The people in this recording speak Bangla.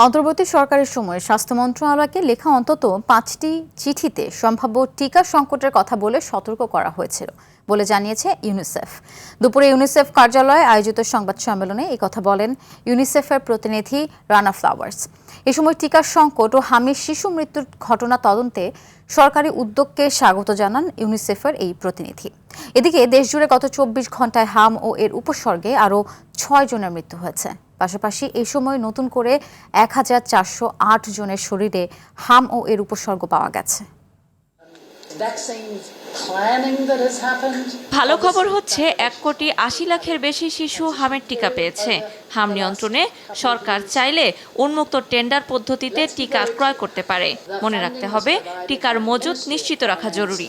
অন্তর্বর্তী সরকারের সময়ে স্বাস্থ্য মন্ত্রণালয়কে লেখা অন্তত 5টি চিঠিতে সম্ভাব্য টিকা সংকটের কথা বলে সতর্ক করা হয়েছিল বলে জানিয়েছে ইউনিসেফ। দুপুরে ইউনিসেফ কার্যালয়ে আয়োজিত সংবাদ সম্মেলনে এই কথা বলেন ইউনিসেফের প্রতিনিধি রানা ফ্লাওয়ার্স। এ সময় টিকার সংকট ও হামির শিশু মৃত্যুর ঘটনা তদন্তে সরকারি উদ্যোগকে স্বাগত জানান ইউনিসেফের এই প্রতিনিধি। এদিকে দেশজুড়ে গত 24 ঘন্টায় হাম ও এর উপসর্গে আরও 6 জনের মৃত্যু হয়েছে। পাশাপাশি এই সময় নতুন করে 1408 জনের শরীরে হাম ও এর উপসর্গ পাওয়া গেছে। ভালো খবর হচ্ছে 1,80,00,000-এর বেশি শিশু হামের টিকা পেয়েছে। হাম নিয়ন্ত্রণে সরকার চাইলে উন্মুক্ত টেন্ডার পদ্ধতিতে টিকা ক্রয় করতে পারে। মনে রাখতে হবে, টিকার মজুত নিশ্চিত রাখা জরুরি।